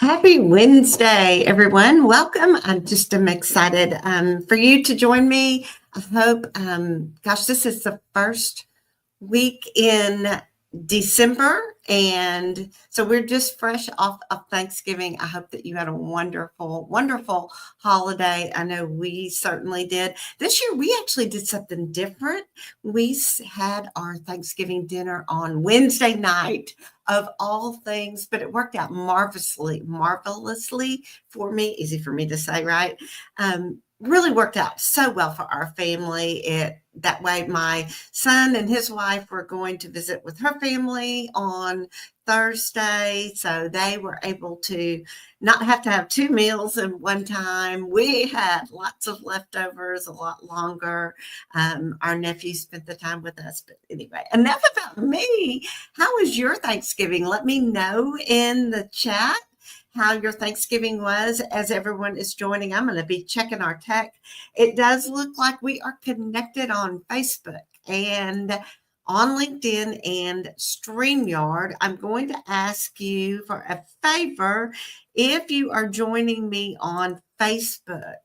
Happy Wednesday, everyone. Welcome. I'm excited for you to join me. I hope, this is the first week in December. And so we're just fresh off of Thanksgiving. I hope that you had a wonderful, wonderful holiday. I know we certainly did. This year, we actually did something different. We had our Thanksgiving dinner on Wednesday night of all things, but it worked out marvelously for me. Easy for me to say, right? Really worked out so well for our family. That way my son and his wife were going to visit with her family on Thursday, so they were able to not have to have two meals in one time. We had lots of leftovers, a lot longer. Our nephew spent the time with us, but anyway, enough about me. How was your Thanksgiving? Let me know in the chat how your Thanksgiving was as everyone is joining. I'm going to be checking our tech. It does look like we are connected on Facebook and on LinkedIn and StreamYard. I'm going to ask you for a favor if you are joining me on Facebook.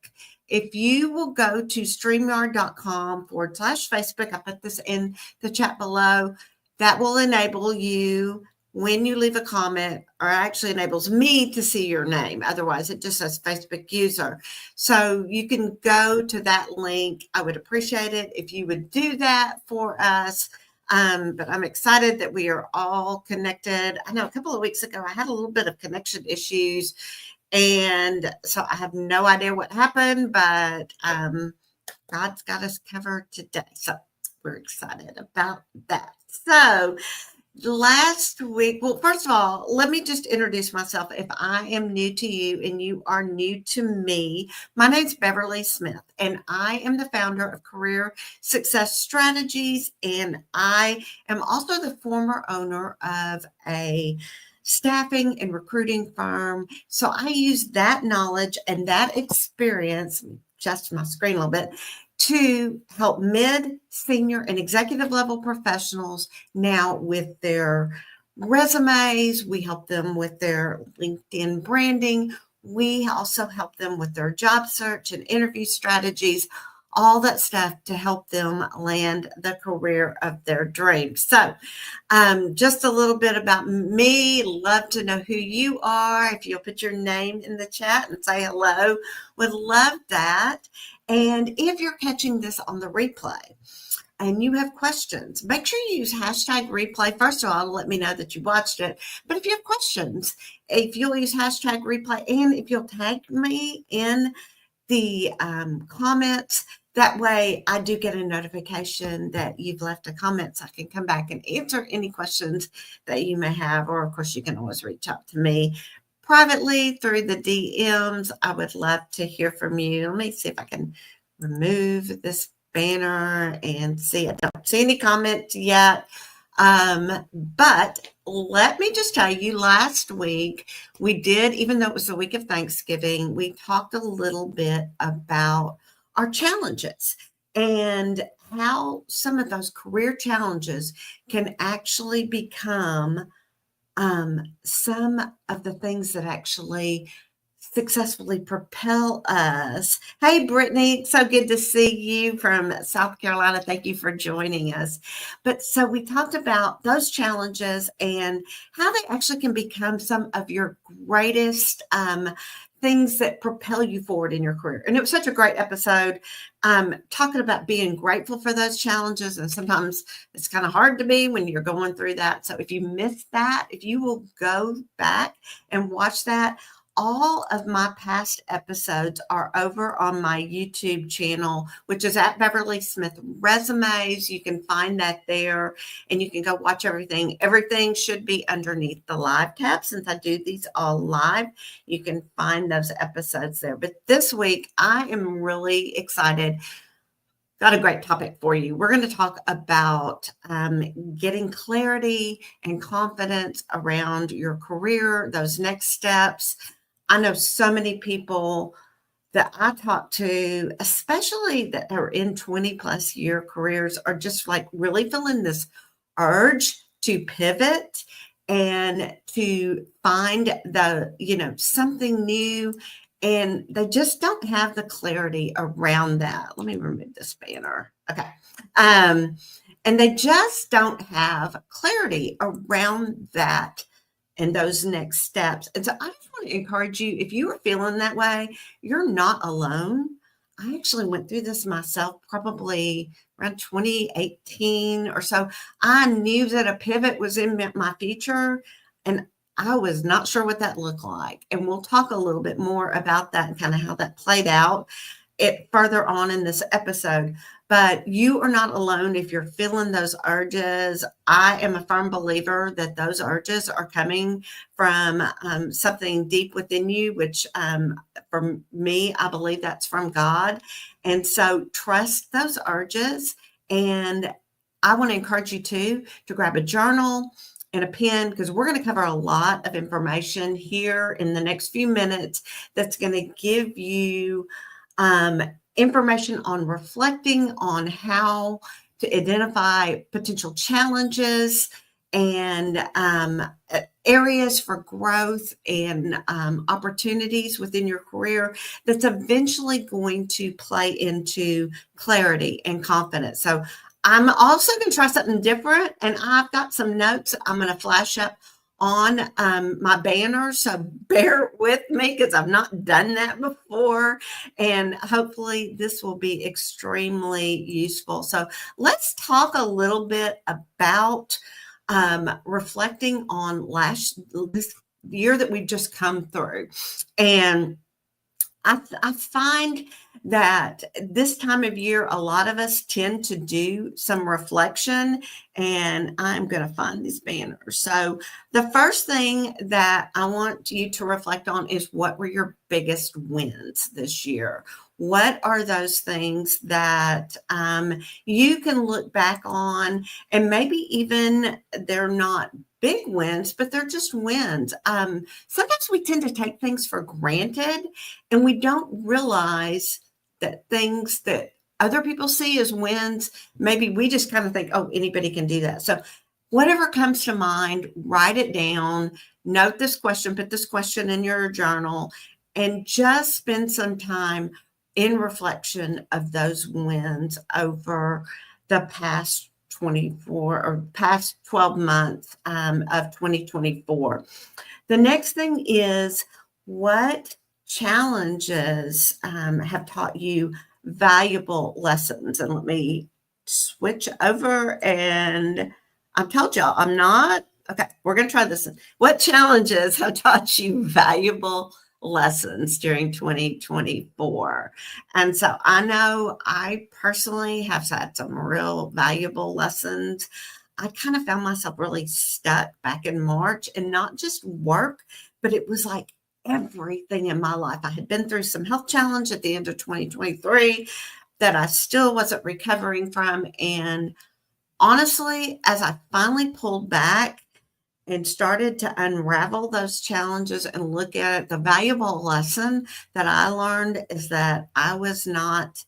If you will go to StreamYard.com/Facebook, I put this in the chat below, that will enable you when you leave a comment, or actually enables me to see your name. Otherwise, it just says Facebook user. So you can go to that link. I would appreciate it if you would do that for us. But I'm excited that we are all connected. I know a couple of weeks ago, I had a little bit of connection issues. And so I have no idea what happened, but God's got us covered today. So we're excited about that. So last week, well, first of all, let me just introduce myself. If I am new to you and you are new to me, my name's Beverly Smith, and I am the founder of Career Success Strategies, and I am also the former owner of a staffing and recruiting firm. So I use that knowledge and that experience, adjust my screen a little bit, to help mid, senior, and executive level professionals now with their resumes. We help them with their LinkedIn branding. We also help them with their job search and interview strategies, all that stuff to help them land the career of their dreams. So just a little bit about me. Love to know who you are. If you'll put your name in the chat and say hello, would love that. And if you're catching this on the replay and you have questions, make sure you use hashtag replay. First of all, let me know that you watched it. But if you have questions, if you'll use hashtag replay, and if you'll tag me in the comments, that way I do get a notification that you've left a comment, so I can come back and answer any questions that you may have. Or of course, you can always reach out to me privately through the DMs. I would love to hear from you. Let me see if I can remove this banner and see. I don't see any comments yet. But let me just tell you, last week we did, even though it was the week of Thanksgiving, we talked a little bit about our challenges and how some of those career challenges can actually become some of the things that actually successfully propel us. Hey, Brittany, so good to see you from South Carolina. Thank you for joining us. But so we talked about those challenges and how they actually can become some of your greatest things that propel you forward in your career. And it was such a great episode, talking about being grateful for those challenges. And sometimes it's kind of hard to be when you're going through that. So if you missed that, if you will go back and watch that, all of my past episodes are over on my YouTube channel, which is at Beverly Smith Resumes. You can find that there, and you can go watch everything. Everything should be underneath the live tab. Since I do these all live, you can find those episodes there. But this week, I am really excited. Got a great topic for you. We're going to talk about getting clarity and confidence around your career, those next steps. I know so many people that I talk to, especially that are in 20 plus year careers, are just like really feeling this urge to pivot and to find something new, and they just don't have the clarity around that. Let me remove this banner. Okay. And they just don't have clarity around that and those next steps. And so I just want to encourage you, if you are feeling that way, you're not alone. I actually went through this myself probably around 2018 or so. I knew that a pivot was in my future, and I was not sure what that looked like. And we'll talk a little bit more about that and kind of how that played out it further on in this episode. But you are not alone if you're feeling those urges. I am a firm believer that those urges are coming from something deep within you, which for me, I believe that's from God. And so trust those urges. And I want to encourage you to grab a journal and a pen, because we're going to cover a lot of information here in the next few minutes that's going to give you information on reflecting on how to identify potential challenges and areas for growth and opportunities within your career that's eventually going to play into clarity and confidence. So I'm also going to try something different, and I've got some notes I'm going to flash up on my banner. So bear with me, because I've not done that before, and hopefully this will be extremely useful. So let's talk a little bit about reflecting on this year that we've just come through. And I find that this time of year, a lot of us tend to do some reflection, and I'm going to find these banners. So the first thing that I want you to reflect on is, what were your biggest wins this year? What are those things that you can look back on, and maybe even they're not big wins, but they're just wins. Sometimes we tend to take things for granted, and we don't realize that things that other people see as wins, maybe we just kind of think, oh, anybody can do that. So whatever comes to mind, write it down, note this question, put this question in your journal, and just spend some time in reflection of those wins over the past 24 or past 12 months of 2024. The next thing is, what challenges have taught you valuable lessons? And let me switch over, and I told y'all I'm not, okay, we're going to try this. What challenges have taught you valuable lessons during 2024? And so I know I personally have had some real valuable lessons. I kind of found myself really stuck back in March, and not just work, but it was like everything in my life. I had been through some health challenge at the end of 2023 that I still wasn't recovering from. And honestly, as I finally pulled back and started to unravel those challenges and look at it, the valuable lesson that I learned is that I was not,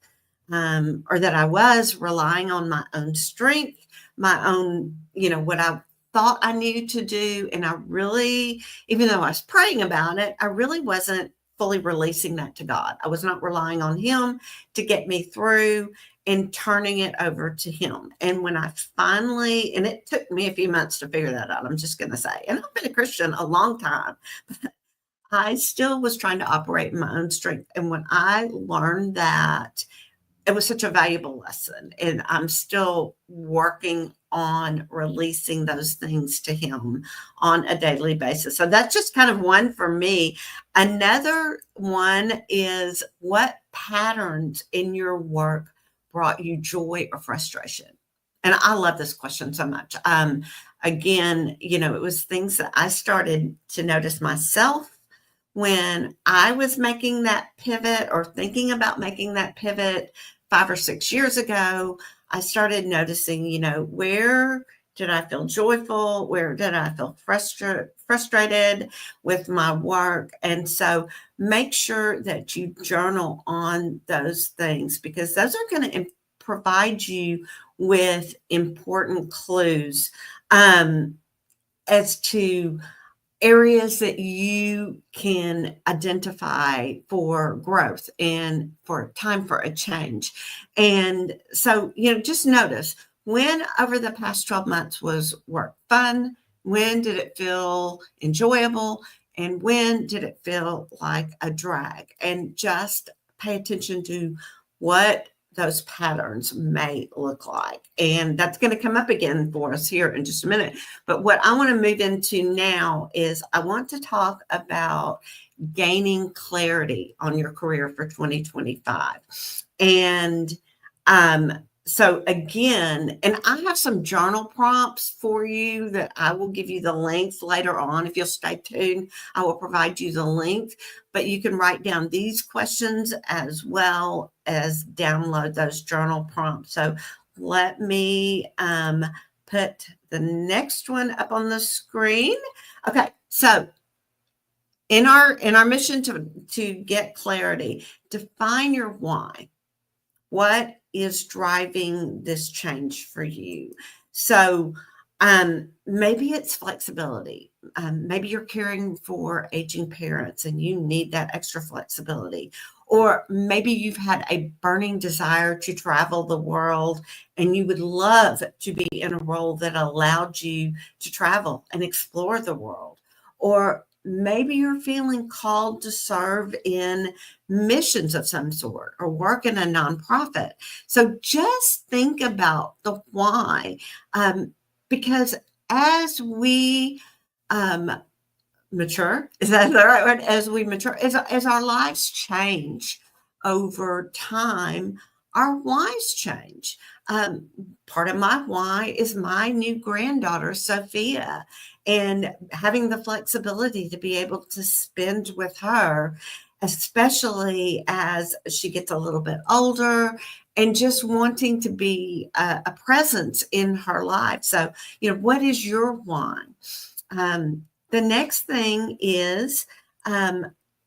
or that I was relying on my own strength, my own, what I thought I needed to do. And I really, even though I was praying about it, I really wasn't fully releasing that to God. I was not relying on Him to get me through and turning it over to Him. And when I finally, and it took me a few months to figure that out, I'm just going to say, and I've been a Christian a long time, but I still was trying to operate in my own strength. And when I learned that, it was such a valuable lesson, and I'm still working on releasing those things to Him on a daily basis. So that's just kind of one for me. Another one is, what patterns in your work brought you joy or frustration? And I love this question so much. Again, it was things that I started to notice myself when I was making that pivot, or thinking about making that pivot 5 or 6 years ago. I started noticing, where did I feel joyful? Where did I feel frustrated with my work? And so make sure that you journal on those things, because those are going to provide you with important clues. as to areas that you can identify for growth and for time for a change. And so, just notice, when over the past 12 months was work fun? When did it feel enjoyable? And when did it feel like a drag? And just pay attention to what those patterns may look like. And that's going to come up again for us here in just a minute. But what I want to move into now is I want to talk about gaining clarity on your career for 2025. And so again, and I have some journal prompts for you that I will give you the links later on. If you'll stay tuned, I will provide you the link, but you can write down these questions as well as download those journal prompts. So let me put the next one up on the screen. Okay, so in our mission to get clarity, define your why. What is driving this change for you? So maybe it's flexibility. Maybe you're caring for aging parents and you need that extra flexibility. Or maybe you've had a burning desire to travel the world and you would love to be in a role that allowed you to travel and explore the world. Or maybe you're feeling called to serve in missions of some sort or work in a nonprofit. So just think about the why, because as we mature, is that the right word? As we mature, as our lives change over time, our whys change. Part of my why is my new granddaughter, Sophia, and having the flexibility to be able to spend with her, especially as she gets a little bit older, and just wanting to be a presence in her life. So, what is your why? The next thing is,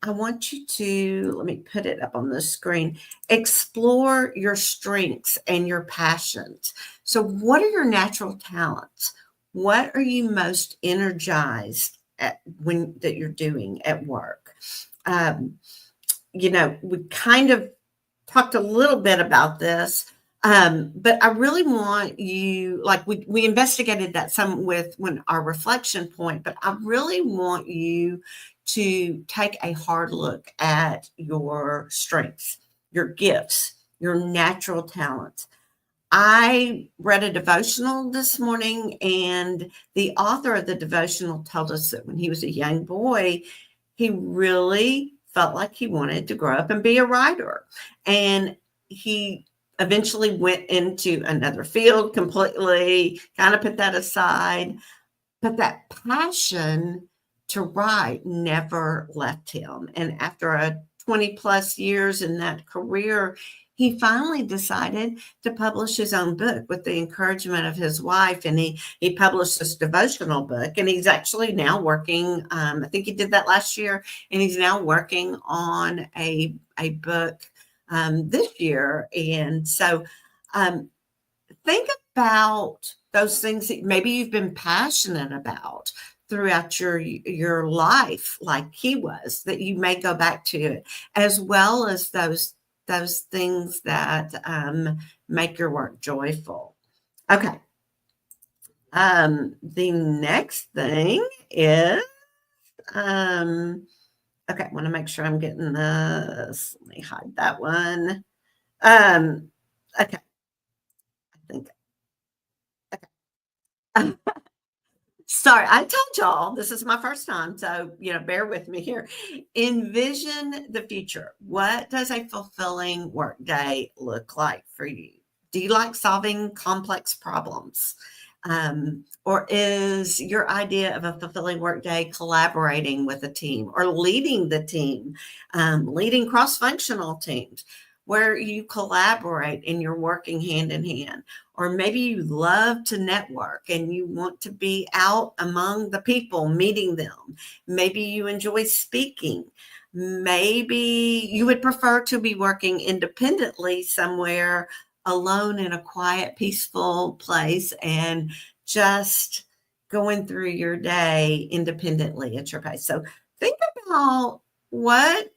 I want you to, let me put it up on the screen, explore your strengths and your passions. So what are your natural talents? What are you most energized at that you're doing at work? We kind of talked a little bit about this, but I really want you, like we investigated that some when our reflection point, but I really want you to take a hard look at your strengths, your gifts, your natural talents. I read a devotional this morning, and the author of the devotional told us that when he was a young boy, he really felt like he wanted to grow up and be a writer. And he eventually went into another field completely, kind of put that aside. But that passion to write never left him. And after a 20 plus years in that career, he finally decided to publish his own book with the encouragement of his wife. And he published this devotional book, and he's actually now working, I think he did that last year, and he's now working on a book this year. And so think about those things that maybe you've been passionate about throughout your life, like he was, that you may go back to it, as well as those things that make your work joyful. Okay. The next thing is, okay, I want to make sure I'm getting this. Let me hide that one. Okay. I think, okay. Sorry, I told y'all this is my first time, so bear with me here. Envision the future. What does a fulfilling workday look like for you? Do you like solving complex problems? Or is your idea of a fulfilling workday collaborating with a team or leading the team, leading cross-functional teams where you collaborate and you're working hand in hand? Or maybe you love to network and you want to be out among the people, meeting them. Maybe you enjoy speaking. Maybe you would prefer to be working independently somewhere alone in a quiet, peaceful place and just going through your day independently at your pace. So think about what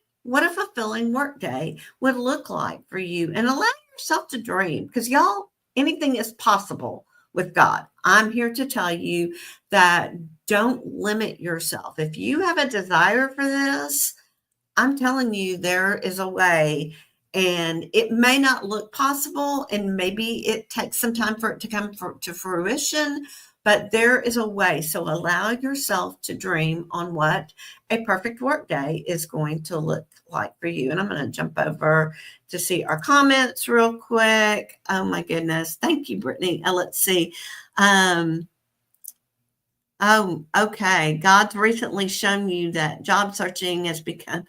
a fulfilling work day would look like for you, and allow yourself to dream, because y'all, anything is possible with God. I'm here to tell you that don't limit yourself. If you have a desire for this, I'm telling you, there is a way, and it may not look possible, and maybe it takes some time for it to come to fruition, but there is a way. So allow yourself to dream on what a perfect work day is going to look like for you. And I'm going to jump over to see our comments real quick. Oh my goodness. Thank you, Brittany. Let's see. Oh, okay. God's recently shown you that job searching has become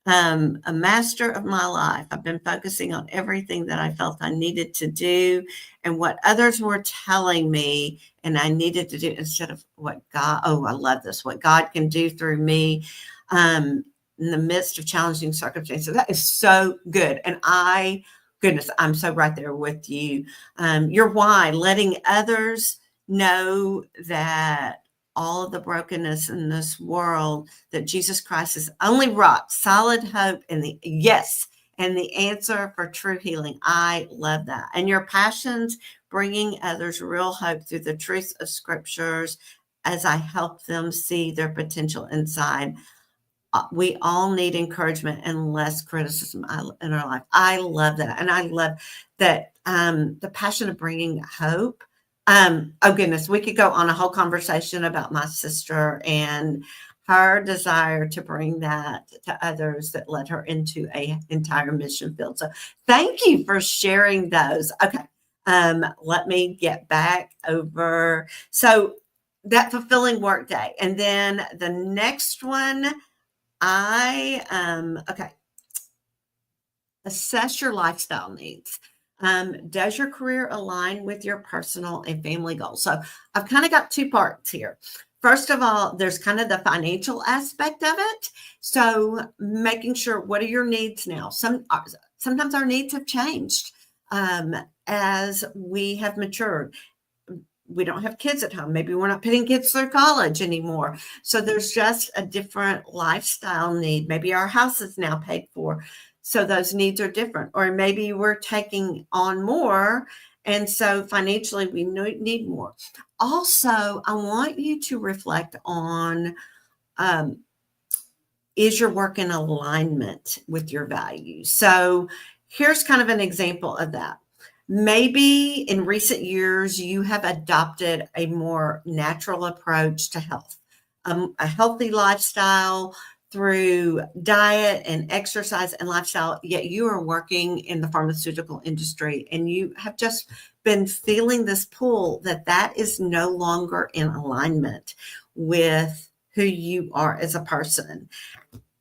a master of my life. I've been focusing on everything that I felt I needed to do and what others were telling me and I needed to do, instead of what God, oh, I love this, what God can do through me in the midst of challenging circumstances. That is so good. And goodness, I'm so right there with you. Your why, letting others know that all of the brokenness in this world, that Jesus Christ is only rock, solid hope, and the answer for true healing. I love that. And your passions, bringing others real hope through the truth of scriptures as I help them see their potential inside. We all need encouragement and less criticism in our life. I love that. And I love that the passion of bringing hope. Oh goodness, we could go on a whole conversation about my sister and her desire to bring that to others that led her into an entire mission field. So thank you for sharing those. Okay. Let me get back over. So that fulfilling work day. And then the next one, okay. Assess your lifestyle needs. Does your career align with your personal and family goals? So I've kind of got two parts here. First of all, there's kind of the financial aspect of it. So making sure, what are your needs now? Sometimes our needs have changed as we have matured. We don't have kids at home. Maybe we're not putting kids through college anymore. So there's just a different lifestyle need. Maybe our house is now paid for. So those needs are different. Or maybe we're taking on more. And so financially, we need more. Also, I want you to reflect on, is your work in alignment with your values? So here's kind of an example of that. Maybe in recent years, you have adopted a more natural approach to health, a healthy lifestyle through diet and exercise and lifestyle, yet you are working in the pharmaceutical industry and you have just been feeling this pull that is no longer in alignment with who you are as a person.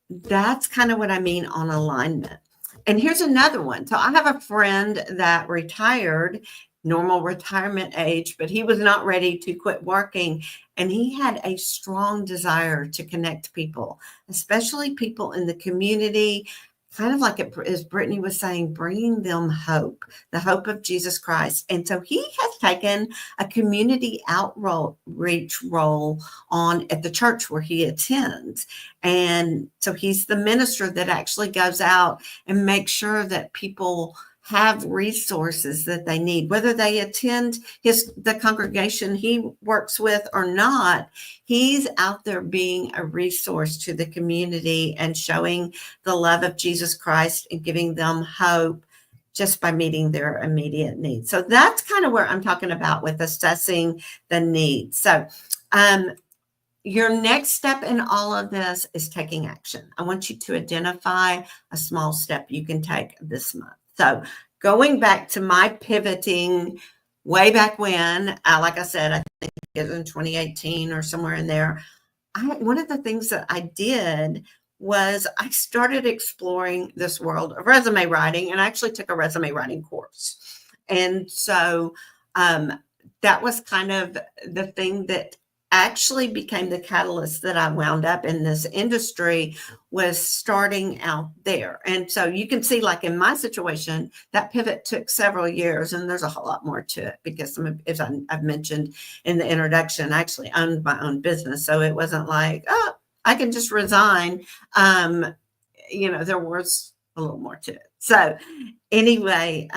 That's kind of what I mean on alignment. And here's another one. So I have a friend that retired, normal retirement age, but he was not ready to quit working. And he had a strong desire to connect people, especially people in the community, kind of like as Brittany was saying, bringing them hope, the hope of Jesus Christ. And so he has taken a community outreach role on at the church where he attends. And so he's the minister that actually goes out and makes sure that people have resources that they need, whether they attend the congregation he works with or not. He's out there being a resource to the community and showing the love of Jesus Christ and giving them hope just by meeting their immediate needs. So that's kind of where I'm talking about with assessing the needs. So your next step in all of this is taking action. I want you to identify a small step you can take this month. So going back to my pivoting way back when, like I said, I think it was in 2018 or somewhere in there, one of the things that I did was I started exploring this world of resume writing, and I actually took a resume writing course. And so that was kind of the thing that actually became the catalyst that I wound up in this industry was starting out there. And so you can see, like in my situation, that pivot took several years, and there's a whole lot more to it because, as I've mentioned in the introduction, I actually owned my own business. So it wasn't like, oh, I can just resign. There was a little more to it. So anyway,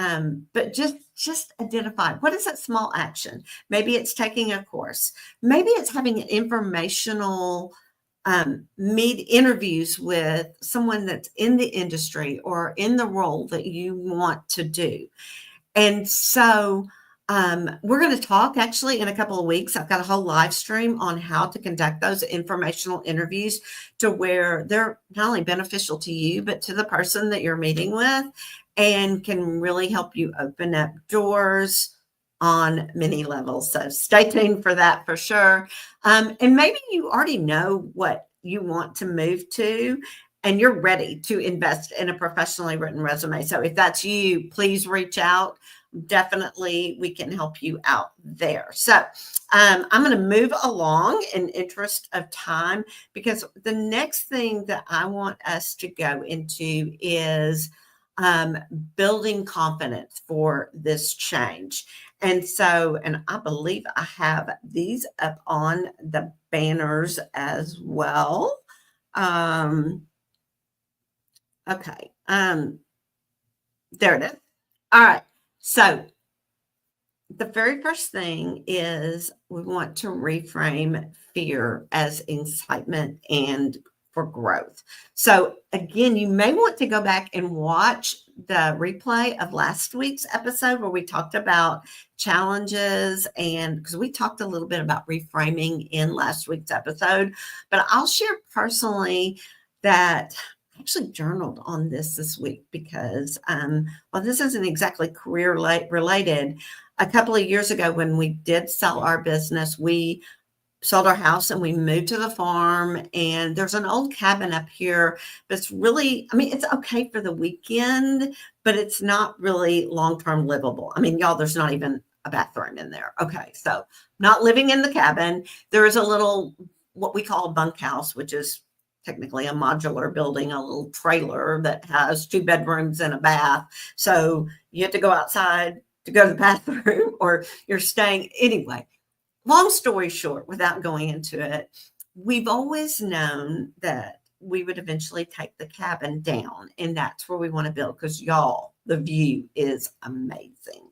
but just identify, what is that small action? Maybe it's taking a course. Maybe it's having an informational meet interviews with someone that's in the industry or in the role that you want to do. And so we're going to talk actually in a couple of weeks. I've got a whole live stream on how to conduct those informational interviews to where they're not only beneficial to you, but to the person that you're meeting with, and can really help you open up doors on many levels. So stay tuned for that for sure. And maybe you already know what you want to move to, and you're ready to invest in a professionally written resume. So if that's you, please reach out. Definitely we can help you out there. So I'm going to move along in interest of time, because the next thing that I want us to go into is building confidence for this change. And so, and I believe I have these up on the banners as well. Okay. There it is. All right. So the very first thing is we want to reframe fear as excitement and for growth. So again, you may want to go back and watch the replay of last week's episode where we talked about challenges, and because we talked a little bit about reframing in last week's episode, but I'll share personally that I actually journaled on this week because, well, this isn't exactly career related. A couple of years ago, when we did sell our business, we sold our house and we moved to the farm, and there's an old cabin up here that's really, I mean, it's okay for the weekend, but it's not really long-term livable. I mean, y'all, there's not even a bathroom in there. Okay. So not living in the cabin. There is a little, what we call a bunkhouse, which is technically a modular building, a little trailer that has 2 bedrooms and a bath. So you have to go outside to go to the bathroom, or you're staying anyway. Long story short, without going into it, we've always known that we would eventually take the cabin down, and that's where we want to build, because y'all, the view is amazing.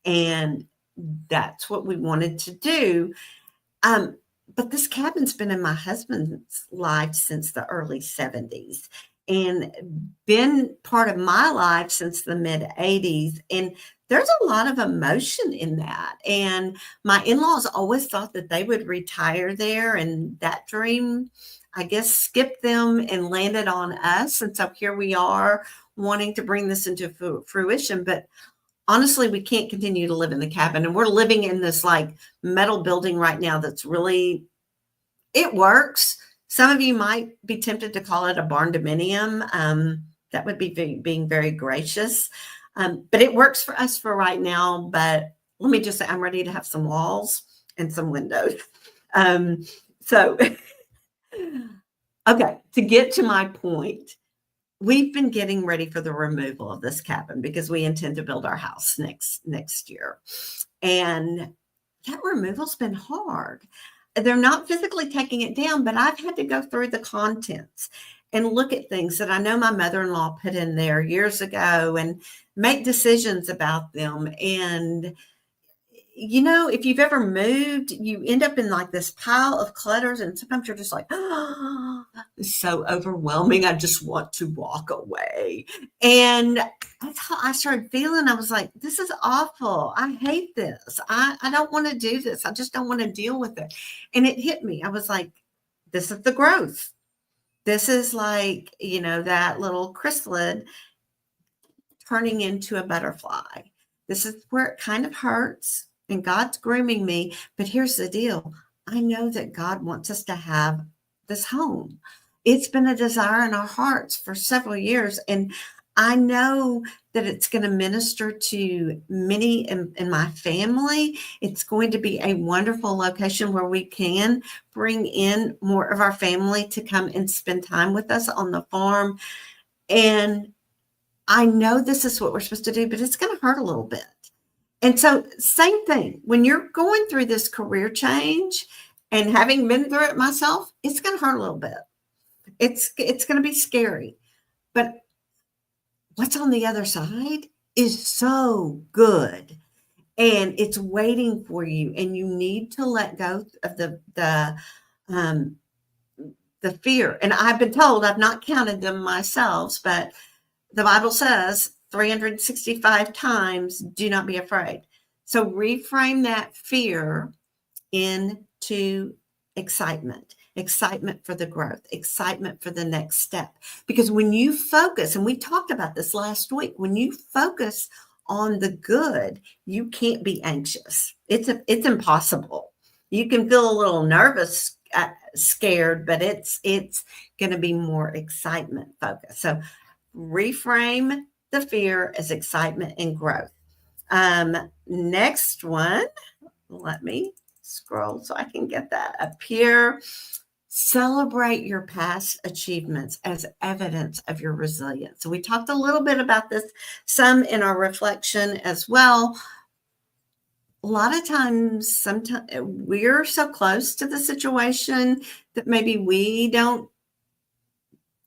And that's what we wanted to do. But this cabin's been in my husband's life since the early 70s and been part of my life since the mid 80s. And there's a lot of emotion in that. And my in-laws always thought that they would retire there, and that dream, I guess, skipped them and landed on us. And so here we are wanting to bring this into fruition. But honestly, we can't continue to live in the cabin. And we're living in this like metal building right now that's really, it works. Some of you might be tempted to call it a barn dominium. That would be being very gracious. But it works for us for right now. But let me just say, I'm ready to have some walls and some windows. So, okay, to get to my point, we've been getting ready for the removal of this cabin because we intend to build our house next year. And that removal's been hard. They're not physically taking it down, but I've had to go through the contents and look at things that I know my mother-in-law put in there years ago and make decisions about them. And you know, if you've ever moved, you end up in like this pile of clutters, and sometimes you're just like, oh, it's so overwhelming. I just want to walk away. And that's how I started feeling. I was like, this is awful. I hate this. I don't want to do this. I just don't want to deal with it. And it hit me. I was like, this is the growth. This is like, you know, that little chrysalid turning into a butterfly. This is where it kind of hurts, and God's grooming me. But here's the deal. I know that God wants us to have this home. It's been a desire in our hearts for several years. And I know that it's going to minister to many in my family. It's going to be a wonderful location where we can bring in more of our family to come and spend time with us on the farm. And I know this is what we're supposed to do, but it's going to hurt a little bit. And so, same thing, when you're going through this career change and having been through it myself, it's going to hurt a little bit. It's going to be scary. But what's on the other side is so good, and it's waiting for you, and you need to let go of um, the fear. And I've been told, I've not counted them myself, but the Bible says 365 times, do not be afraid. So reframe that fear into excitement for the growth, excitement for the next step. Because when you focus, and we talked about this last week, when you focus on the good, you can't be anxious. It's impossible. You can feel a little nervous, scared, but it's going to be more excitement focused. So reframe the fear as excitement and growth. Next one, let me scroll so I can get that up here. Celebrate your past achievements as evidence of your resilience. So we talked a little bit about this, some in our reflection as well. A lot of times, sometimes we're so close to the situation that maybe we don't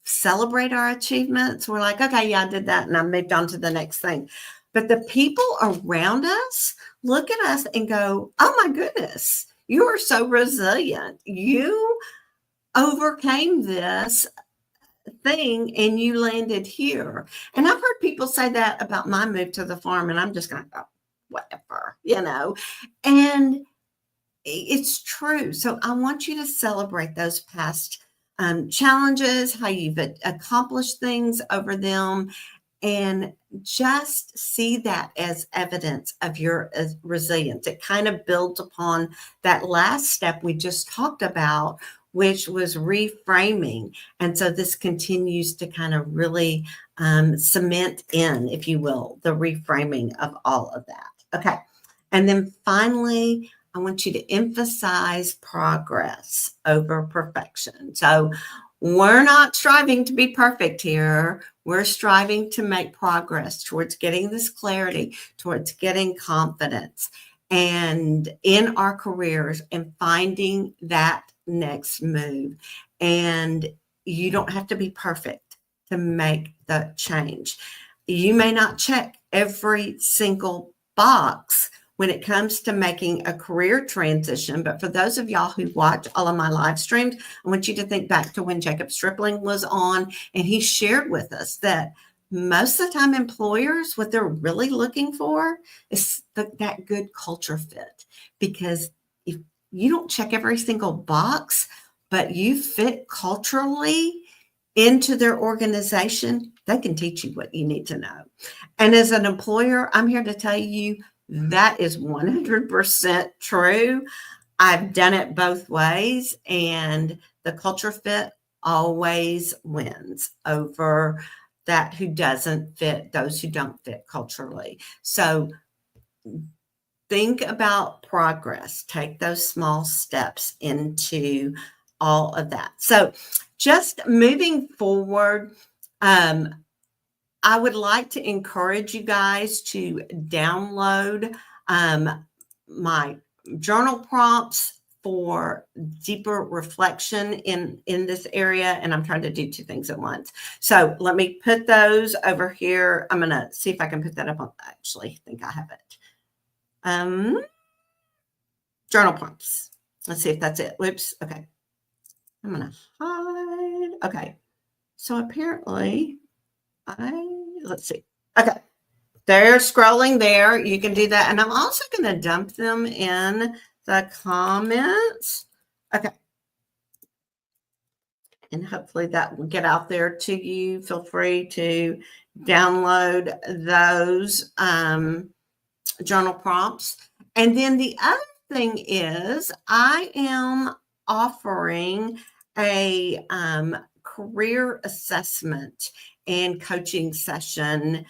celebrate our achievements. We're like, okay, yeah, I did that, and I moved on to the next thing. But the people around us look at us and go, oh my goodness, you are so resilient. You overcame this thing and you landed here. And I've heard people say that about my move to the farm, and I'm just going to go, whatever, and it's true. So I want you to celebrate those past challenges, how you've accomplished things over them, and just see that as evidence of your resilience. It kind of builds upon that last step we just talked about, which was reframing. And so this continues to kind of really cement in, if you will, the reframing of all of that. Okay. And then finally, I want you to emphasize progress over perfection. So we're not striving to be perfect here. We're striving to make progress towards getting this clarity, towards getting confidence, and in our careers, and finding that next move. And you don't have to be perfect to make the change. You may not check every single box when it comes to making a career transition. But for those of y'all who watch all of my live streams, I want you to think back to when Jacob Stripling was on, and he shared with us that most of the time employers, what they're really looking for is that good culture fit. Because if you don't check every single box, but you fit culturally into their organization, they can teach you what you need to know. And as an employer, I'm here to tell you, that is 100% true. I've done it both ways, and the culture fit always wins over that who doesn't fit, those who don't fit culturally. So think about progress. Take those small steps into all of that. So just moving forward, I would like to encourage you guys to download my journal prompts for deeper reflection in this area. And I'm trying to do two things at once. So let me put those over here. I'm going to see if I can put that up on, actually, I think I have it. Journal prompts. Let's see if that's it. Whoops. Okay. I'm going to hide. Okay. So apparently let's see. Okay. They're scrolling there. You can do that. And I'm also going to dump them in the comments. Okay. And hopefully that will get out there to you. Feel free to download those journal prompts. And then the other thing is I am offering a career assessment and coaching session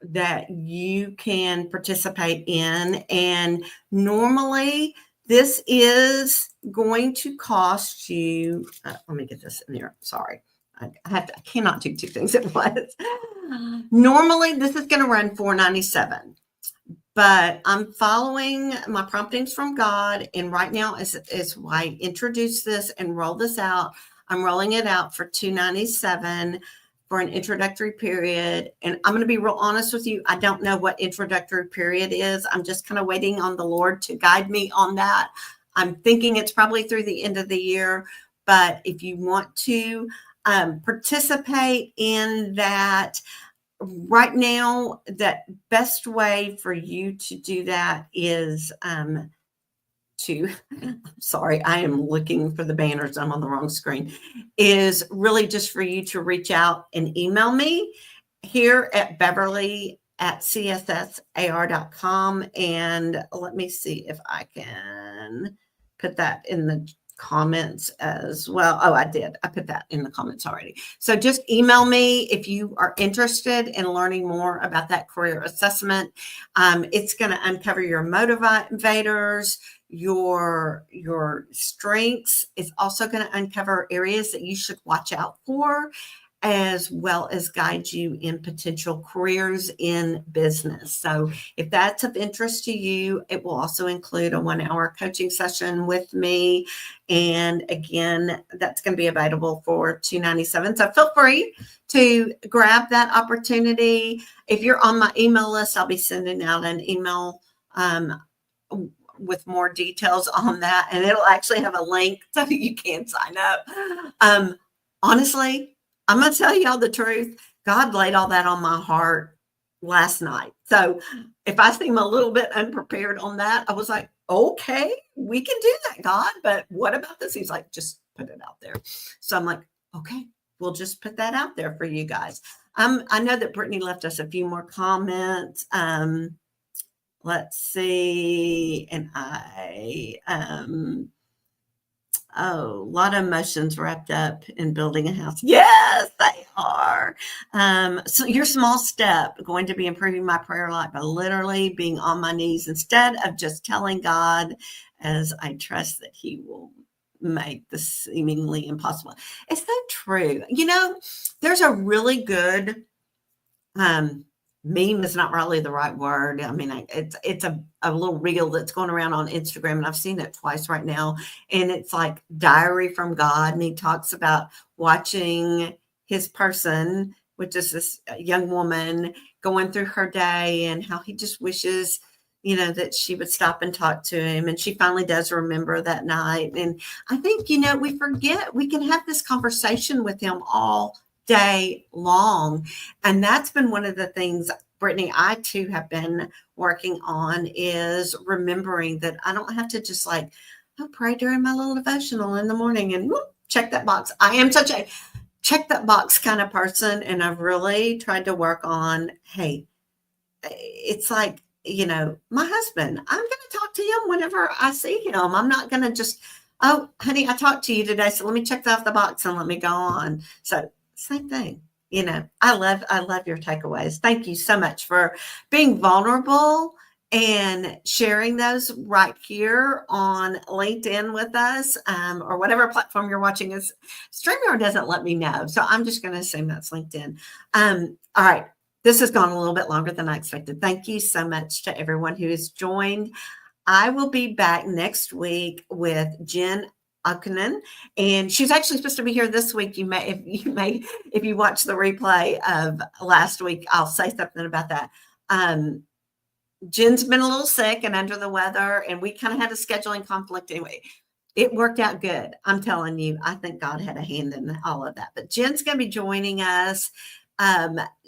that you can participate in. And normally this is going to cost you, let me get this in there. Sorry. I cannot do two things at once. Normally this is going to run $497, but I'm following my promptings from God. And right now, as I introduce this and roll this out, I'm rolling it out for $297 for an introductory period. And I'm going to be real honest with you. I don't know what introductory period is. I'm just kind of waiting on the Lord to guide me on that. I'm thinking it's probably through the end of the year. But if you want to participate in that, right now, that best way for you to do that is sorry, I am looking for the banners. I'm on the wrong screen. Is really just for you to reach out and email me here at beverly@cssar.com. And let me see if I can put that in the comments as well. Oh, I did. I put that in the comments already. So just email me if you are interested in learning more about that career assessment. It's going to uncover your motivators, your strengths. It's also going to uncover areas that you should watch out for, as well as guide you in potential careers in business. So if that's of interest to you, it will also include a 1-hour coaching session with me. And again, that's going to be available for $297. So feel free to grab that opportunity. If you're on my email list, I'll be sending out an email with more details on that. And it'll actually have a link so you can sign up. Honestly, I'm going to tell y'all the truth. God laid all that on my heart last night. So if I seem a little bit unprepared on that, I was like, okay, we can do that, God. But what about this? He's like, just put it out there. So I'm like, okay, we'll just put that out there for you guys. I know that Brittany left us a few more comments. Let's see. And a lot of emotions wrapped up in building a house. Yes, they are. So your small step going to be improving my prayer life by literally being on my knees instead of just telling God, as I trust that he will make this seemingly impossible. It's so true. You know, there's a really good meme is not really the right word. I mean, it's a little reel that's going around on Instagram, and I've seen it twice right now. And it's like Diary from God. And he talks about watching his person, which is this young woman, going through her day and how he just wishes, you know, that she would stop and talk to him. And she finally does remember that night. And I think, you know, we forget we can have this conversation with him all day long. And that's been one of the things, Brittany, I too have been working on, is remembering that I don't have to just like, oh, pray during my little devotional in the morning and whoop, check that box. I am such a check that box kind of person. And I've really tried to work on, hey, it's like, you know, my husband, I'm going to talk to him whenever I see him. I'm not going to just, oh, honey, I talked to you today, so let me check that off the box and let me go on. So same thing. You know, I love your takeaways. Thank you so much for being vulnerable and sharing those right here on LinkedIn with us, or whatever platform you're watching us. StreamYard doesn't let me know, so I'm just going to assume that's LinkedIn. All right. This has gone a little bit longer than I expected. Thank you so much to everyone who has joined. I will be back next week with Jen Akunen, and she's actually supposed to be here this week. If you watch the replay of last week, I'll say something about that. Jen's been a little sick and under the weather, and we kind of had a scheduling conflict anyway. It worked out good. I'm telling you, I think God had a hand in all of that. But Jen's going to be joining us.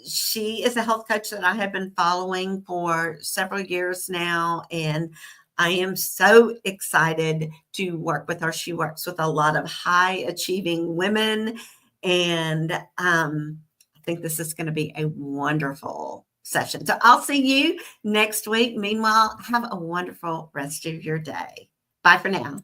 She is a health coach that I have been following for several years now, and I am so excited to work with her. She works with a lot of high achieving women, and I think this is going to be a wonderful session. So I'll see you next week. Meanwhile, have a wonderful rest of your day. Bye for now.